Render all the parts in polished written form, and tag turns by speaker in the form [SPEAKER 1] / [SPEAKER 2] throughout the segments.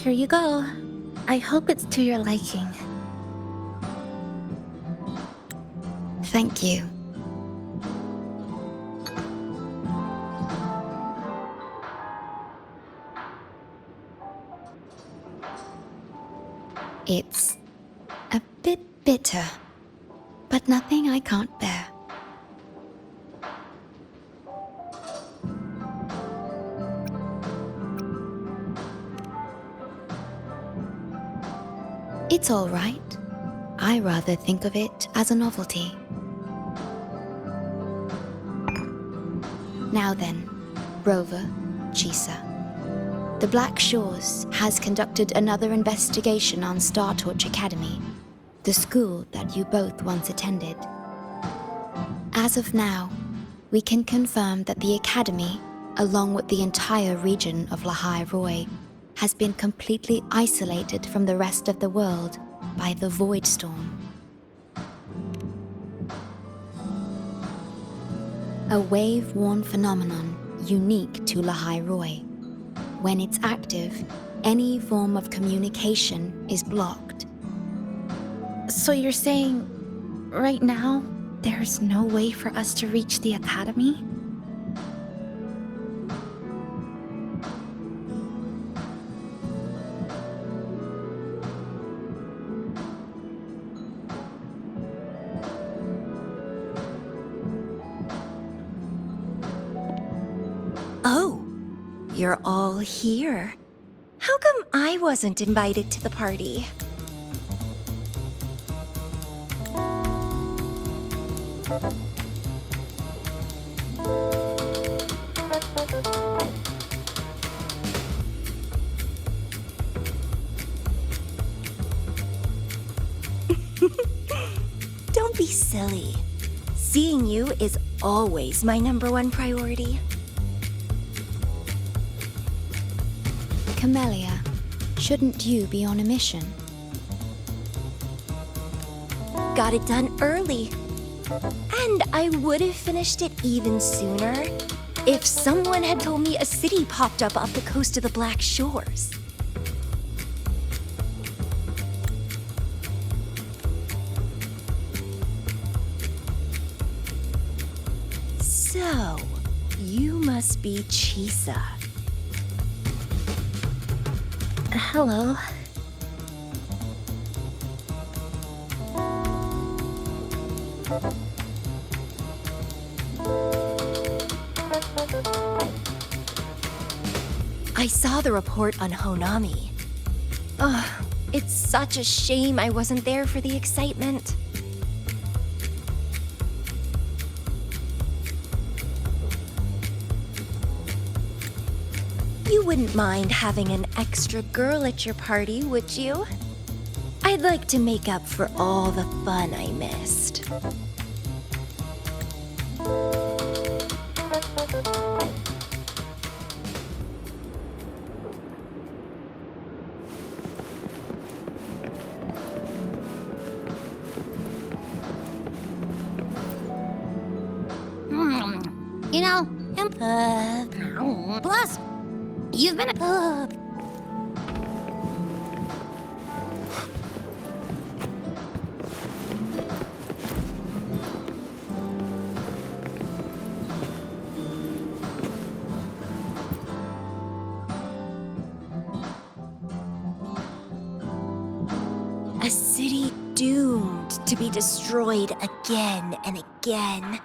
[SPEAKER 1] Here you go. I hope it's to your liking.
[SPEAKER 2] Thank you. It's a bit bitter, but nothing I can't bear. It's all right. I rather think of it as a novelty. Now then, Rover, Chisa. The Black Shores has conducted another investigation on Star Torch Academy, the school that you both once attended. As of now, we can confirm that the Academy, along with the entire region of Lahai Roi, has been completely isolated from the rest of the world by the Void Storm. A wave-worn phenomenon unique to Lahai Roi. When it's active, any form of communication is blocked.
[SPEAKER 1] So you're saying, right now, there's no way for us to reach the Academy?
[SPEAKER 3] Oh, you're all here. How come I wasn't invited to the party? Don't be silly. Seeing you is always my #1 priority.
[SPEAKER 2] Camellia, shouldn't you be on a mission?
[SPEAKER 3] Got it done early. And I would have finished it even sooner if someone had told me a city popped up off the coast of the Black Shores. So, you must be Chisa.
[SPEAKER 1] Hello.
[SPEAKER 3] I saw the report on Honami. Ugh, it's such a shame I wasn't there for the excitement. You wouldn't mind having an extra girl at your party, would you? I'd like to make up for all the fun I missed.
[SPEAKER 4] You know, plus, you've been
[SPEAKER 3] A city doomed to be destroyed again and again.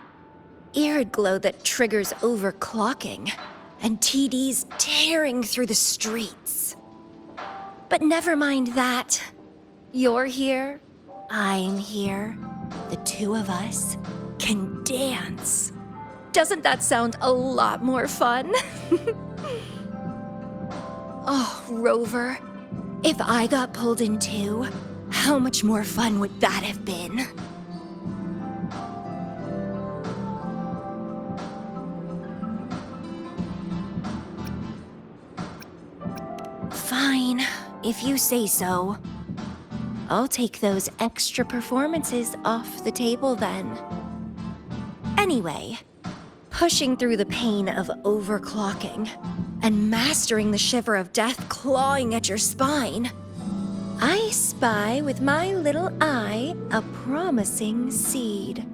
[SPEAKER 3] Arid glow that triggers overclocking, and TDs tearing through the streets. But never mind that. You're here, I'm here. The two of us can dance. Doesn't that sound a lot more fun? Oh, Rover, if I got pulled in too, how much more fun would that have been? Fine, if you say so. I'll take those extra performances off the table then. Anyway, pushing through the pain of overclocking, and mastering the shiver of death clawing at your spine, I spy with my little eye a promising seed.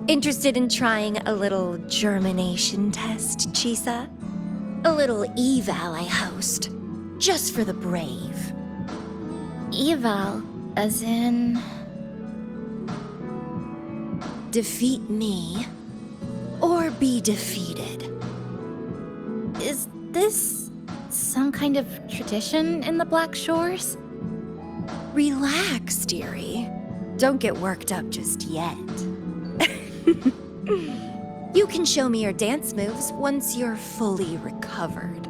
[SPEAKER 3] Interested in trying a little germination test, Chisa? A little eval I host, just for the brave.
[SPEAKER 1] Eval, as in...
[SPEAKER 3] Defeat me, or be defeated.
[SPEAKER 1] Is this some kind of tradition in the Black Shores?
[SPEAKER 3] Relax, dearie. Don't get worked up just yet. You can show me your dance moves once you're fully recovered.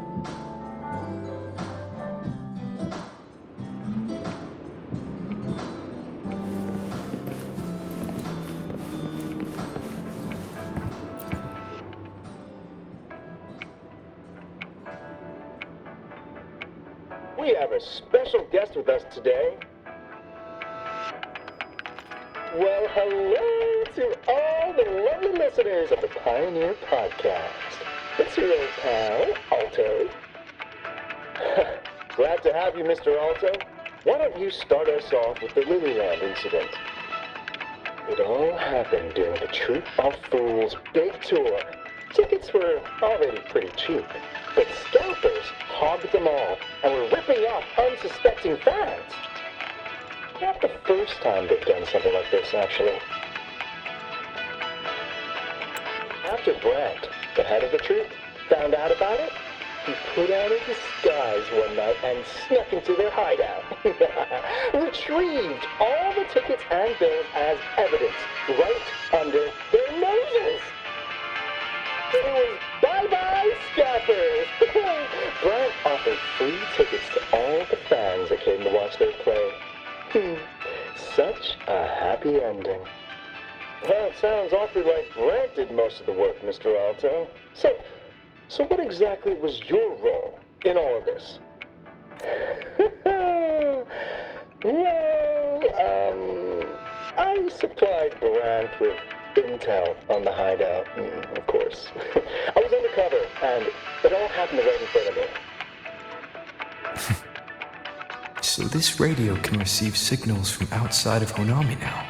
[SPEAKER 5] We have a special guest with us today. Well, hello to all the lovely listeners of the Pioneer Podcast. It's your old pal, Alto. Glad to have you, Mr. Alto. Why don't you start us off with the Lilyland incident? It all happened during the Troop of Fools big tour. Tickets were already pretty cheap, but scalpers hogged them all and were ripping off unsuspecting fans. Not the first time they've done something like this, actually. After Brant, the head of the troop, found out about it, he put on a disguise one night and snuck into their hideout. Retrieved all the tickets and bills as evidence right under their noses. It was bye-bye scalpers. Brant offered free tickets to all the fans that came to watch their play. Such a happy ending. Well, it sounds awfully like Brant did most of the work, Mr. Alto. So what exactly was your role in all of this? I supplied Brant with intel on the hideout, of course. I was undercover, and it all happened right in front of me.
[SPEAKER 6] So this radio can receive signals from outside of Honami now.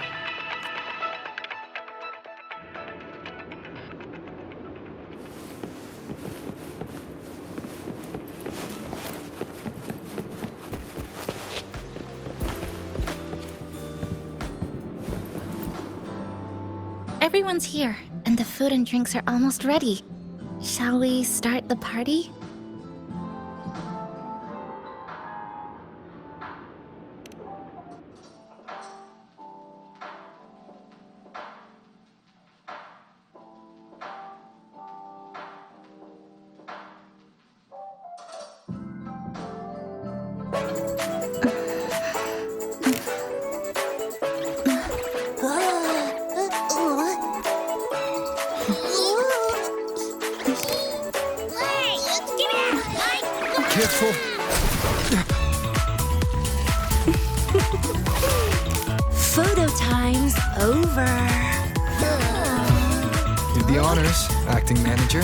[SPEAKER 1] Everyone's here, and the food and drinks are almost ready. Shall we start the party?
[SPEAKER 6] Careful.
[SPEAKER 3] Photo time's over.
[SPEAKER 6] Do the honors, acting manager.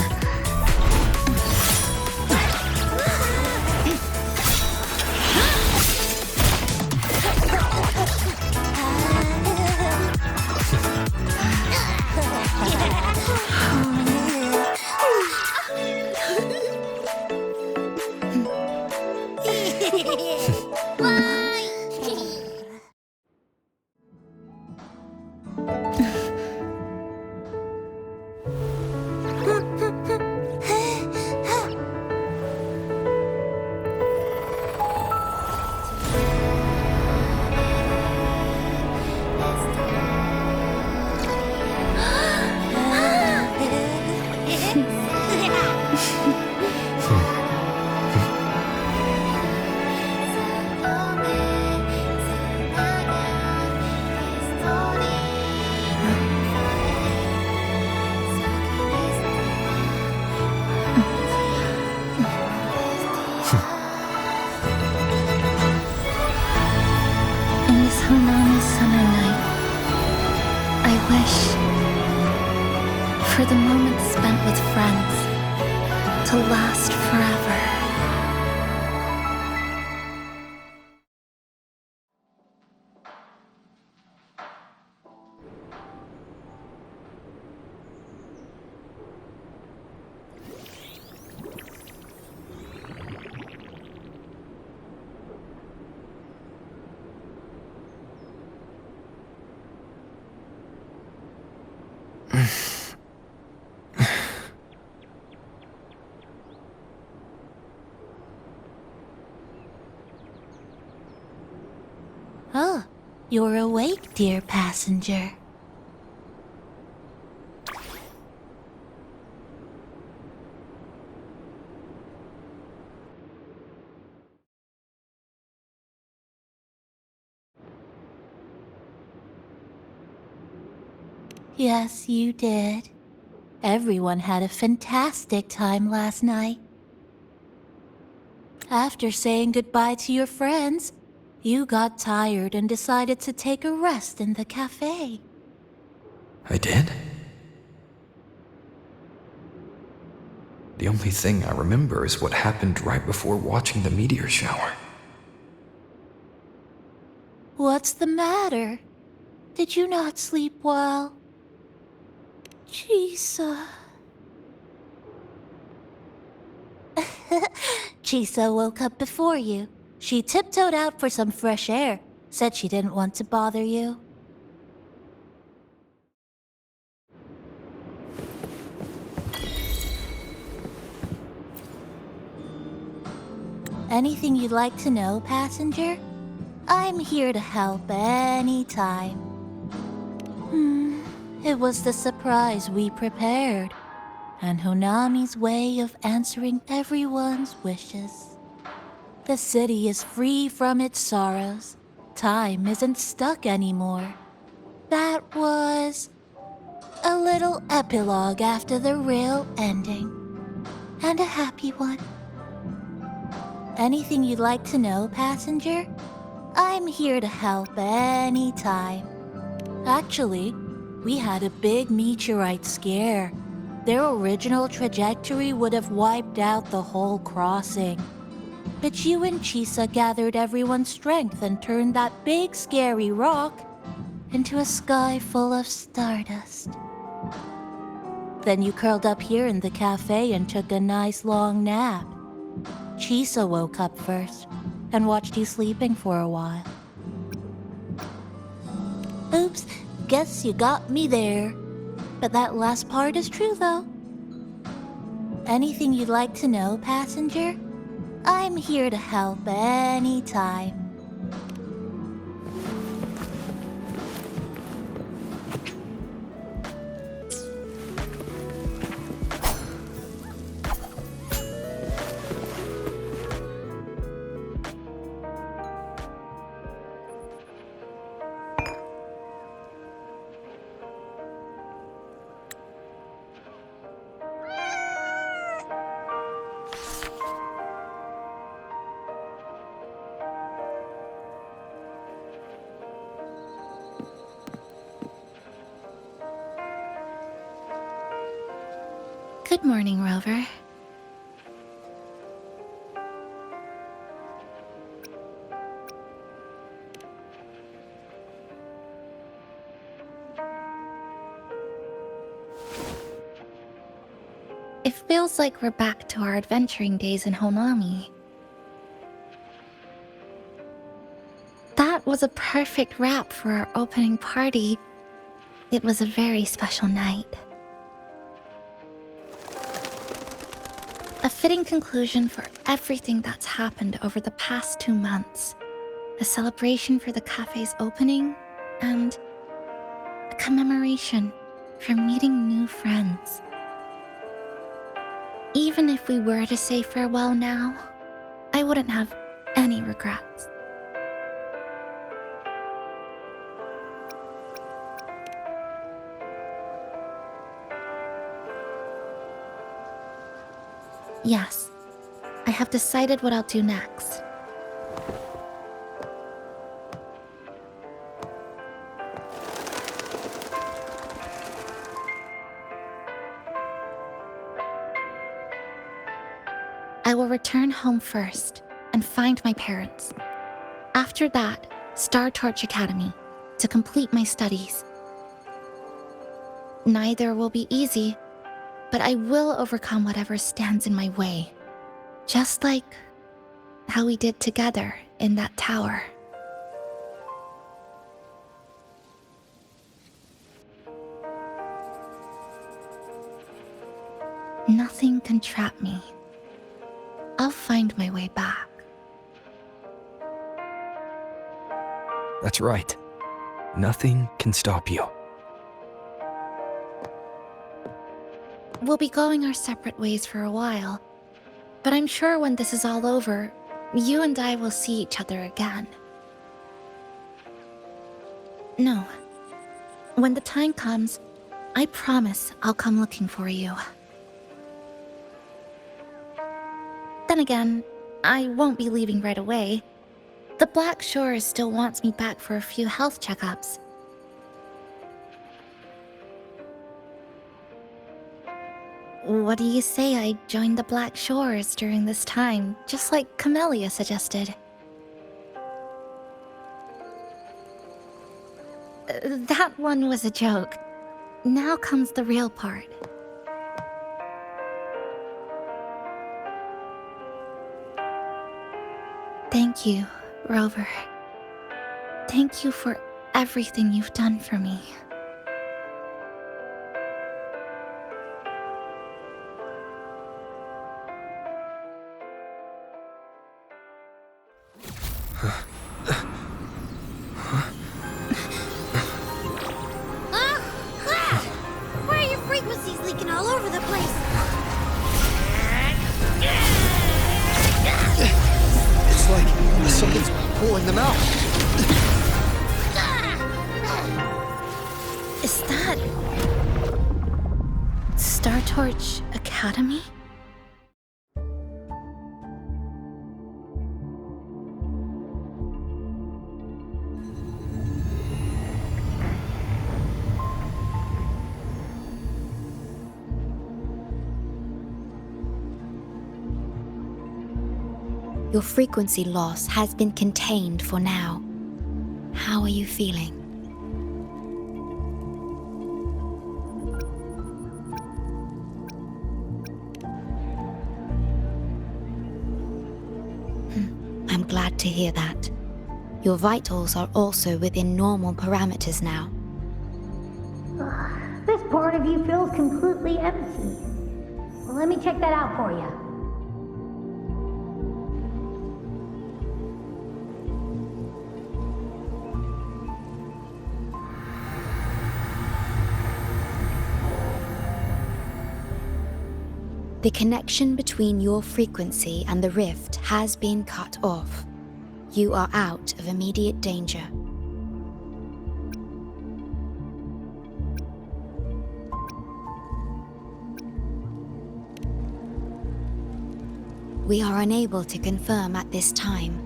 [SPEAKER 1] In this Honami summer night, I wish for the moments spent with friends to to last forever.
[SPEAKER 7] Oh, you're awake, dear passenger. Yes, you did. Everyone had a fantastic time last night. After saying goodbye to your friends, you got tired and decided to take a rest in the cafe.
[SPEAKER 6] I did? The only thing I remember is what happened right before watching the meteor shower.
[SPEAKER 7] What's the matter? Did you not sleep well? Chisa. Chisa woke up before you. She tiptoed out for some fresh air, said she didn't want to bother you. Anything you'd like to know, passenger? I'm here to help anytime. It was the surprise we prepared, and Honami's way of answering everyone's wishes. The city is free from its sorrows. Time isn't stuck anymore. That was a little epilogue after the real ending. And a happy one. Anything you'd like to know, passenger? I'm here to help anytime. Actually, we had a big meteorite scare. Their original trajectory would have wiped out the whole crossing. But you and Chisa gathered everyone's strength and turned that big scary rock into a sky full of stardust. Then you curled up here in the cafe and took a nice long nap. Chisa woke up first and watched you sleeping for a while. Oops, guess you got me there. But that last part is true, though. Anything you'd like to know, passenger? I'm here to help anytime.
[SPEAKER 1] Good morning, Rover. It feels like we're back to our adventuring days in Honami. That was a perfect wrap for our opening party. It was a very special night. A fitting conclusion for everything that's happened over the past 2 months. A celebration for the cafe's opening, and a commemoration for meeting new friends. Even if we were to say farewell now, I wouldn't have any regrets. Yes, I have decided what I'll do next. I will return home first and find my parents. After that, Star Torch Academy to complete my studies. Neither will be easy, but I will overcome whatever stands in my way. Just like how we did together in that tower. Nothing can trap me. I'll find my way back.
[SPEAKER 6] That's right. Nothing can stop you.
[SPEAKER 1] We'll be going our separate ways for a while, but I'm sure when this is all over, you and I will see each other again. No. When the time comes, I promise I'll come looking for you. Then again, I won't be leaving right away. The Black Shores still wants me back for a few health checkups. What do you say I join the Black Shores during this time, just like Camellia suggested? That one was a joke. Now comes the real part. Thank you, Rover. Thank you for everything you've done for me.
[SPEAKER 4] Why are your frequencies leaking all over the place?
[SPEAKER 8] It's like something's pulling them out.
[SPEAKER 1] Is that... Star Torch Academy?
[SPEAKER 2] Your frequency loss has been contained for now. How are you feeling? I'm glad to hear that. Your vitals are also within normal parameters now.
[SPEAKER 9] This part of you feels completely empty. Well, let me check that out for you.
[SPEAKER 2] The connection between your frequency and the rift has been cut off. You are out of immediate danger. We are unable to confirm at this time,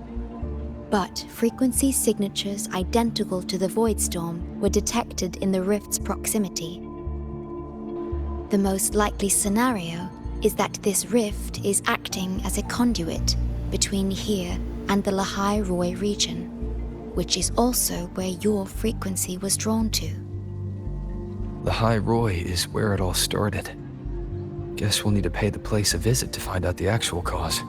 [SPEAKER 2] but frequency signatures identical to the Void Storm were detected in the rift's proximity. The most likely scenario is that this rift is acting as a conduit between here and the Lahai Roi region, which is also where your frequency was drawn to.
[SPEAKER 6] Lahai Roi is where it all started. Guess we'll need to pay the place a visit to find out the actual cause.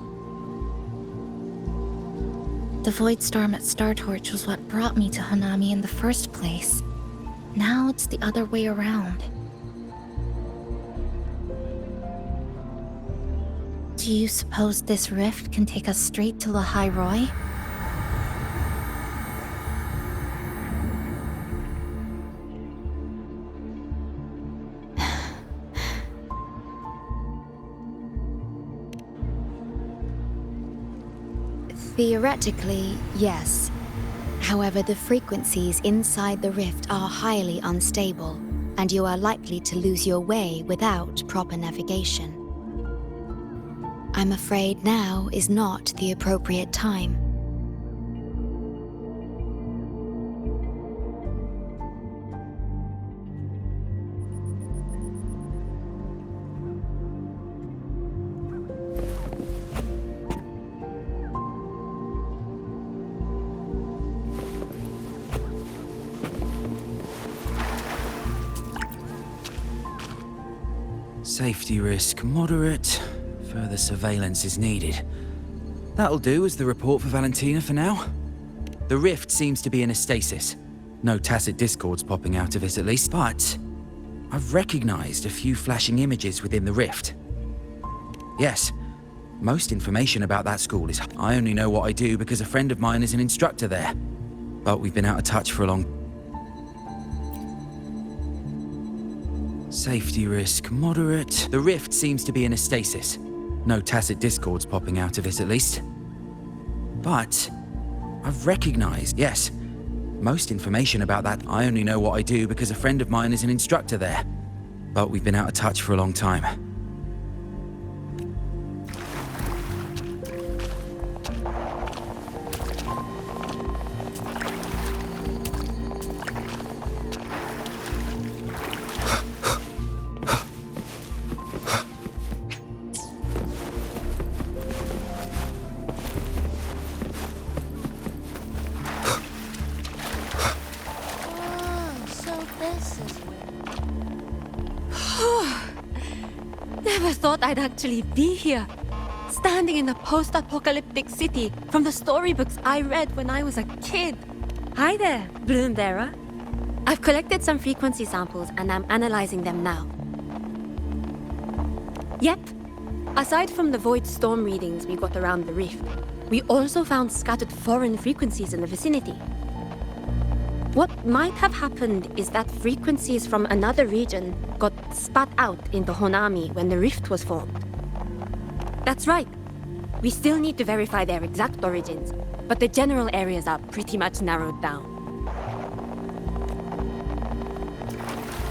[SPEAKER 1] The Void Storm at Star Torch was what brought me to Hanami in the first place. Now it's the other way around. Do you suppose this rift can take us straight to Lahai Roi?
[SPEAKER 2] Theoretically, yes. However, the frequencies inside the rift are highly unstable, and you are likely to lose your way without proper navigation. I'm afraid now is not the appropriate time.
[SPEAKER 10] Safety risk moderate. Further surveillance is needed. That'll do as the report for Valentina for now. The rift seems to be in a stasis. No tacit discords popping out of it at least, but I've recognized a few flashing images within the rift. Yes, most information about that school is... I only know what I do because a friend of mine is an instructor there. But we've been out of touch for a long... Safety risk moderate. The rift seems to be in a stasis. No tacit discords popping out of it at least. But I've recognized... Yes, most information about that... I only know what I do because a friend of mine is an instructor there. But we've been out of touch for a long time.
[SPEAKER 11] Never thought I'd actually be here, standing in a post-apocalyptic city from the storybooks I read when I was a kid. Hi there, Bloombearer. I've collected some frequency samples and I'm analyzing them now. Yep. Aside from the void storm readings we got around the rift, we also found scattered foreign frequencies in the vicinity. What might have happened is that frequencies from another region got spat out into Honami when the rift was formed. That's right. We still need to verify their exact origins, but the general areas are pretty much narrowed down.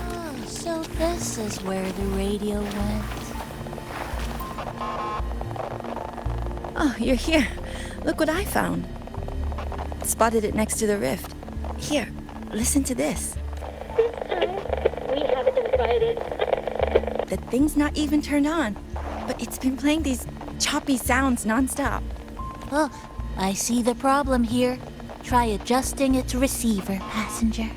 [SPEAKER 7] Oh, so this is where the radio went.
[SPEAKER 3] Oh, you're here. Look what I found. Spotted it next to the rift. Here, listen to this.
[SPEAKER 9] This time, we haven't invited.
[SPEAKER 3] The thing's not even turned on, but it's been playing these choppy sounds nonstop.
[SPEAKER 7] Oh, I see the problem here. Try adjusting its receiver, passenger.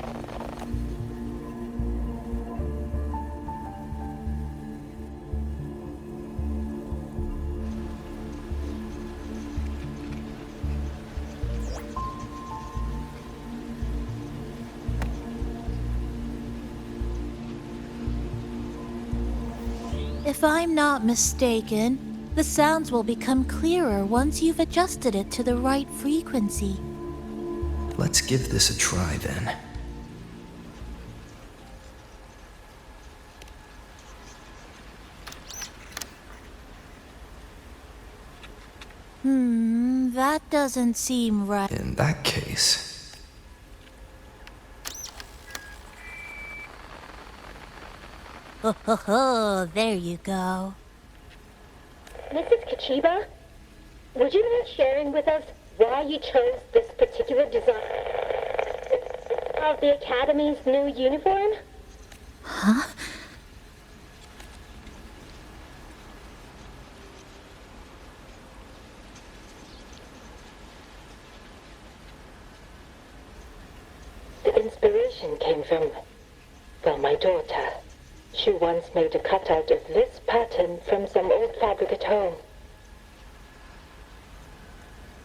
[SPEAKER 7] If I'm not mistaken, the sounds will become clearer once you've adjusted it to the right frequency.
[SPEAKER 6] Let's give this a try then.
[SPEAKER 7] That doesn't seem right.
[SPEAKER 6] In that case...
[SPEAKER 7] Oh, there you go.
[SPEAKER 9] Mrs. Kachiba, would you mind sharing with us why you chose this particular design of the Academy's new uniform?
[SPEAKER 1] Huh?
[SPEAKER 5] The inspiration came from, well, my daughter. She once made a cutout of this pattern from some old fabric at home.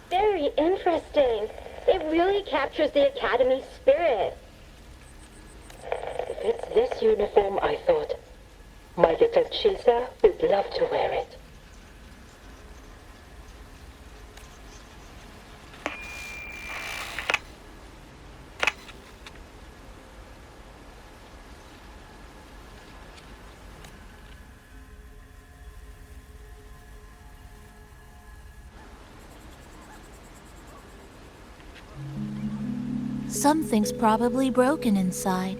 [SPEAKER 9] Very interesting. It really captures the Academy's spirit.
[SPEAKER 5] If it's this uniform, I thought, my little Chisa would love to wear it.
[SPEAKER 7] Something's probably broken inside.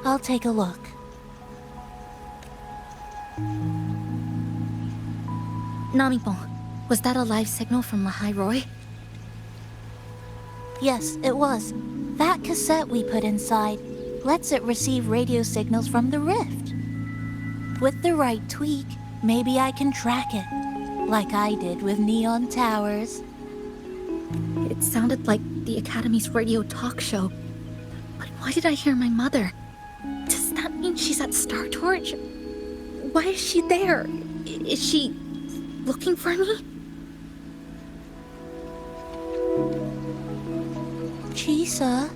[SPEAKER 7] I'll take a look.
[SPEAKER 1] Namipon, was that a live signal from Lahai Roy?
[SPEAKER 7] Yes, it was. That cassette we put inside lets it receive radio signals from the rift. With the right tweak, maybe I can track it, like I did with Neon Towers.
[SPEAKER 1] It sounded like the Academy's radio talk show. But why did I hear my mother? Does that mean she's at Star Torch? Why is she there? Is she looking for me?
[SPEAKER 7] Chisa?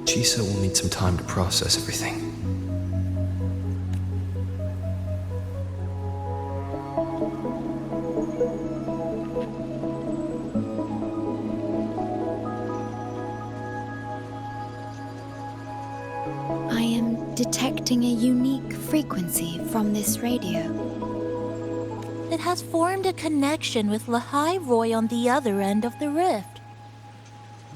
[SPEAKER 6] Chisa will need some time to process everything.
[SPEAKER 2] I am detecting a unique frequency from this radio.
[SPEAKER 7] It has formed a connection with Lahai Roy on the other end of the rift.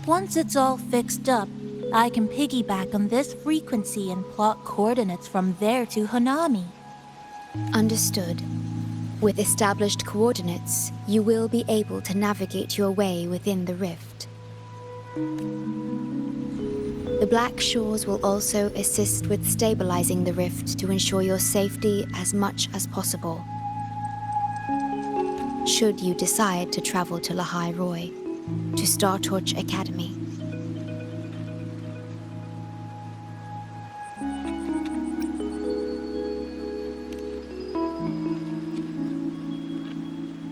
[SPEAKER 7] Once it's all fixed up, I can piggyback on this frequency and plot coordinates from there to Hanami.
[SPEAKER 2] Understood. With established coordinates, you will be able to navigate your way within the rift. The Black Shores will also assist with stabilizing the rift to ensure your safety as much as possible. Should you decide to travel to Lahai Roy, to Startorch Academy.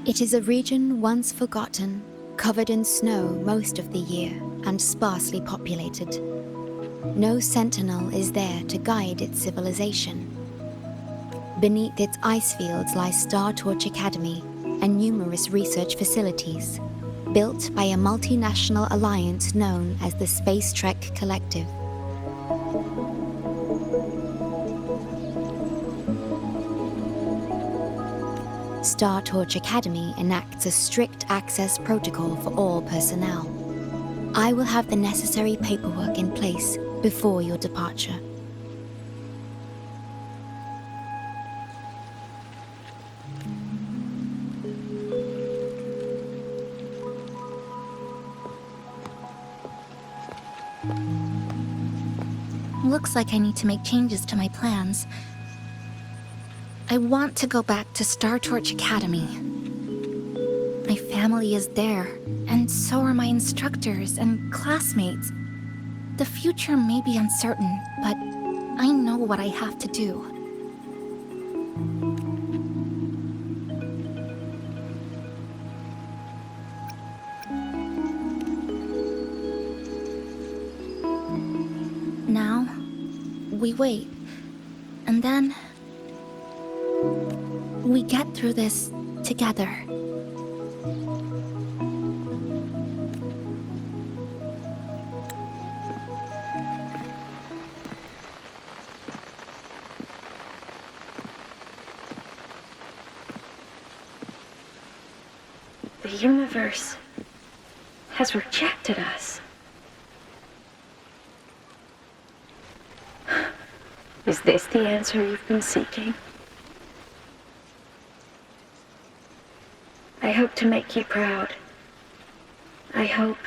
[SPEAKER 2] It is a region once forgotten, covered in snow most of the year, and sparsely populated. No sentinel is there to guide its civilization. Beneath its ice fields lies Startorch Academy and numerous research facilities, built by a multinational alliance known as the Space Trek Collective. Startorch Academy enacts a strict access protocol for all personnel. I will have the necessary paperwork in place before your departure.
[SPEAKER 1] Looks like I need to make changes to my plans. I want to go back to Startorch Academy. My family is there, and so are my instructors and classmates. The future may be uncertain, but I know what I have to do. Now, we wait, and then we get through this together.
[SPEAKER 9] The universe has rejected us. Is this the answer you've been seeking? I hope to make you proud. I hope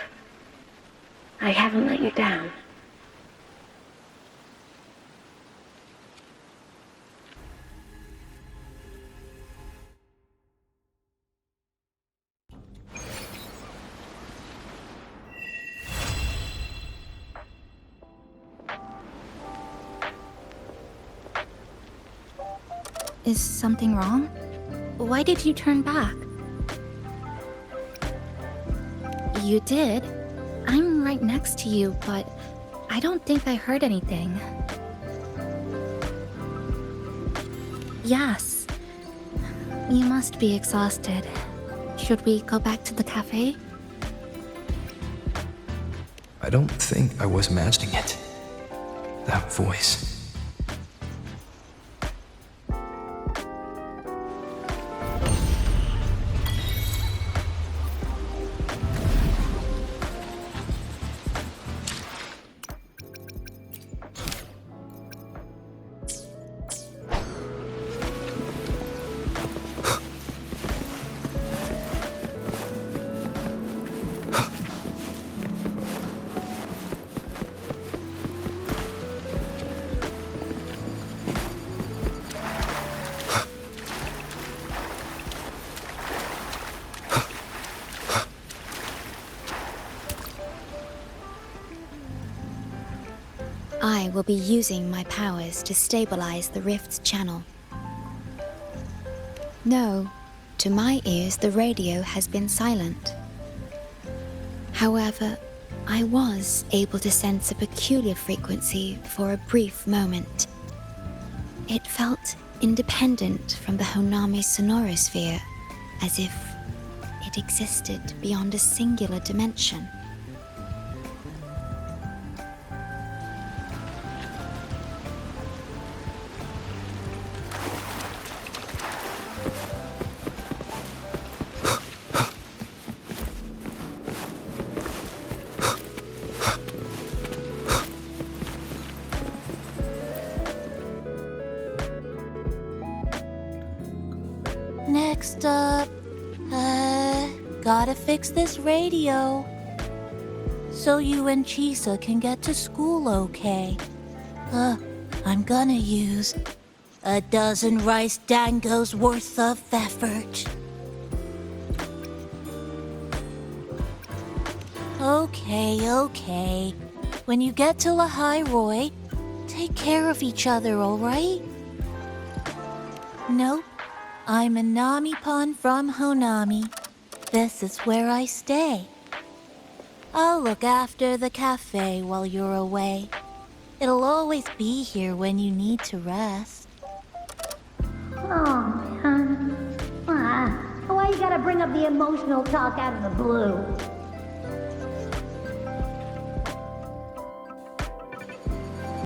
[SPEAKER 9] I haven't let you down.
[SPEAKER 1] Is something wrong? Why did you turn back? You did. I'm right next to you, but I don't think I heard anything. Yes. You must be exhausted. Should we go back to the cafe?
[SPEAKER 6] I don't think I was imagining it. That voice.
[SPEAKER 2] I will be using my powers to stabilize the rift's channel. No, to my ears the radio has been silent. However, I was able to sense a peculiar frequency for a brief moment. It felt independent from the Honami sonorosphere, as if it existed beyond a singular dimension.
[SPEAKER 7] Next up, gotta fix this radio. So you and Chisa can get to school okay. I'm gonna use a dozen rice dangos worth of effort. Okay. When you get to Lahairoi, take care of each other, alright? Nope. I'm a Nami-pon from Honami. This is where I stay. I'll look after the cafe while you're away. It'll always be here when you need to rest.
[SPEAKER 4] Oh, man. Why you gotta bring up the emotional talk out of the blue?